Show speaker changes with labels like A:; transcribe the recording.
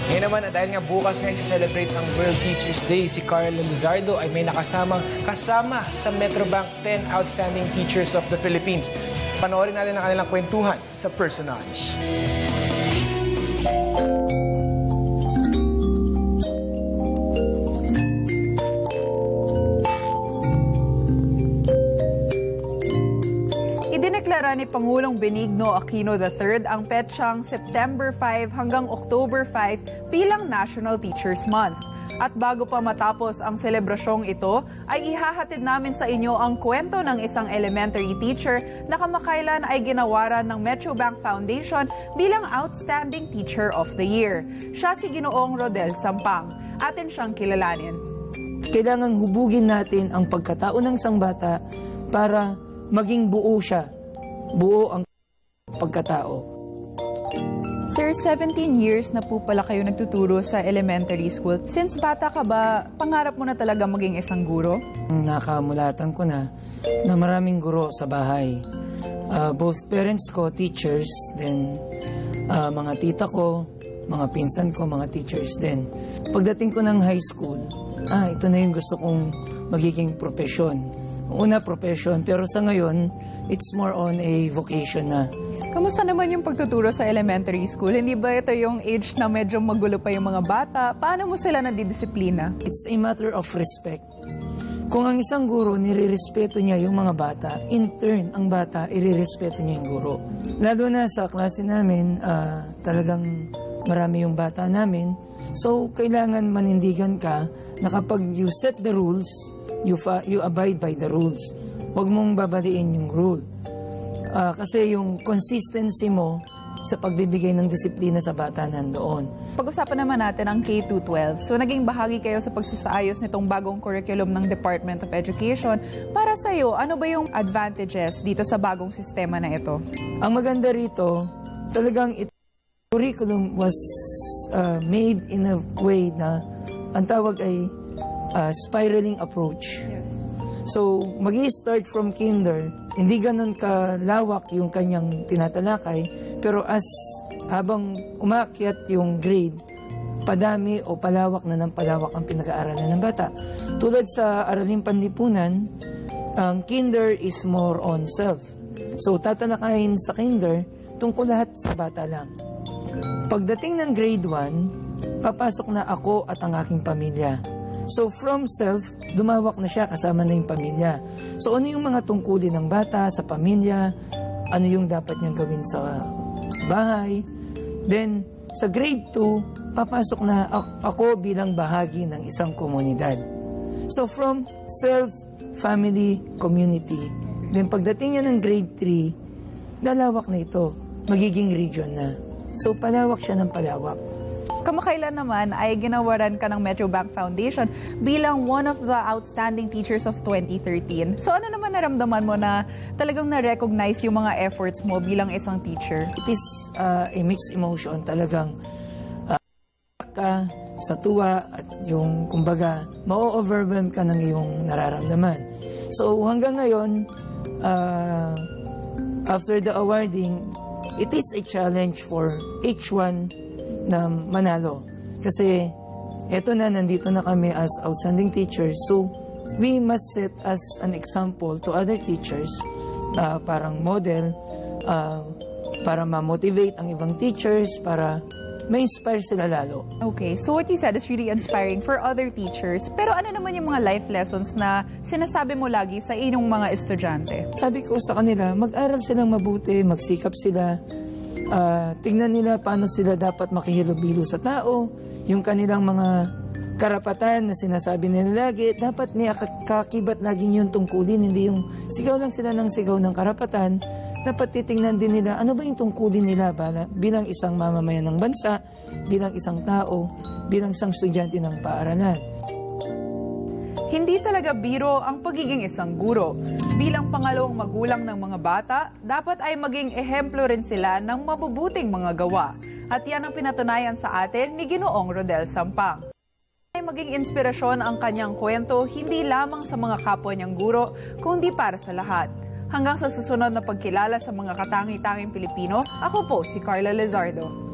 A: Ngayon naman, dahil nga bukas nga i-celebrate ang World Teachers Day, si Carla Lizardo ay may kasama sa Metrobank 10 Outstanding Teachers of the Philippines. Panoorin natin ang kanilang kwentuhan sa Personage.
B: Idineklara ni Pangulong Benigno Aquino III ang petsang September 5 hanggang October 5 bilang National Teachers Month. At bago pa matapos ang selebrasyong ito, ay ihahatid namin sa inyo ang kwento ng isang elementary teacher na kamakailan ay ginawaran ng Metrobank Foundation bilang Outstanding Teacher of the Year. Siya si Ginoong Rodel Sampang. Atin siyang kilalanin.
C: Kailangang hubugin natin ang pagkatao ng isang bata para maging buo siya. Buo ang pagkatao.
B: Sir, 17 years na po pala kayo nagtuturo sa elementary school. Since bata ka ba, pangarap mo na talaga maging isang guro?
C: Nakamulatan ko na maraming guro sa bahay. Both parents ko, teachers, then mga tita ko, mga pinsan ko, mga teachers din. Pagdating ko ng high school, ito na yung gusto kong magiging profesyon. Una, profession, pero sa ngayon, it's more on a vocation na.
B: Kamusta naman yung pagtuturo sa elementary school? Hindi ba ito yung age na medyo magulo pa yung mga bata? Paano mo sila nadidisiplina?
C: It's a matter of respect. Kung ang isang guro, nirirespeto niya yung mga bata, in turn, ang bata, irirespeto niya yung guro. Lalo na sa klase namin, talagang marami yung bata namin. So, kailangan manindigan ka na kapag you set the rules, you abide by the rules. Huwag mong babaliin yung rule. Kasi yung consistency mo sa pagbibigay ng disiplina sa bata nandoon.
B: Pag-usapan naman natin ang K-12. So naging bahagi kayo sa pagsasaayos nitong bagong curriculum ng Department of Education. Para sa iyo, ano ba yung advantages dito sa bagong sistema na ito?
C: Ang maganda rito, talagang curriculum was made in a way na ang tawag ay spiraling approach.
B: Yes.
C: So, magi-start from kinder, hindi ganun kalawak yung kanyang tinatalakay, pero habang umakyat yung grade, padami o palawak na ng palawak ang pinag-aaralan ng bata. Tulad sa Araling Panlipunan, ang kinder is more on self. So, tatalakayin sa kinder, tungkol lahat sa bata lang. Pagdating ng grade 1, papasok na ako at ang aking pamilya. So from self, dumawak na siya kasama na yung pamilya. So ano yung mga tungkulin ng bata sa pamilya? Ano yung dapat niyang gawin sa bahay? Then sa grade 2, papasok na ako bilang bahagi ng isang komunidad. So from self, family, community. Then pagdating niya ng grade 3, lalawak na ito. Magiging region na. So palawak siya ng palawak.
B: Kamakailan naman ay ginawaran ka ng Metrobank Foundation bilang one of the outstanding teachers of 2013. So ano naman naramdaman mo na talagang na-recognize yung mga efforts mo bilang isang teacher?
C: It is a mixed emotion. Talagang ka sa tuwa at yung kumbaga ma-overwhelm ka ng iyong nararamdaman. So hanggang ngayon, after the awarding, it is a challenge for each one na manalo. Kasi eto na, nandito na kami as outstanding teachers. So, we must set as an example to other teachers, parang model, para ma-motivate ang ibang teachers, para ma-inspire sila lalo.
B: Okay, so what you said is really inspiring for other teachers. Pero ano naman yung mga life lessons na sinasabi mo lagi sa inyong mga estudyante? Sabi
C: ko sa kanila, mag-aral silang mabuti, magsikap sila, tingnan nila paano sila dapat makihilubilo sa tao, yung kanilang mga karapatan na sinasabi nila lagi, dapat may kakibat laging yung tungkulin, hindi yung sigaw lang sila ng sigaw ng karapatan. Dapat titingnan din nila, ano ba yung tungkulin nila bilang isang mamamayan ng bansa, bilang isang tao, bilang isang estudyante ng paaralan. Hindi talaga biro ang pagiging isang guro. Bilang pangalawang magulang ng mga bata, dapat ay maging ehemplo rin sila ng mabubuting mga gawa. At yan ang pinatunayan sa atin ni Ginoong Rodel Sampang. Ay maging inspirasyon ang kanyang kwento hindi lamang sa mga kapwa niyang guro, kundi para sa lahat. Hanggang sa susunod na pagkilala sa mga katangi-tanging Pilipino, ako po si Carla Lizardo.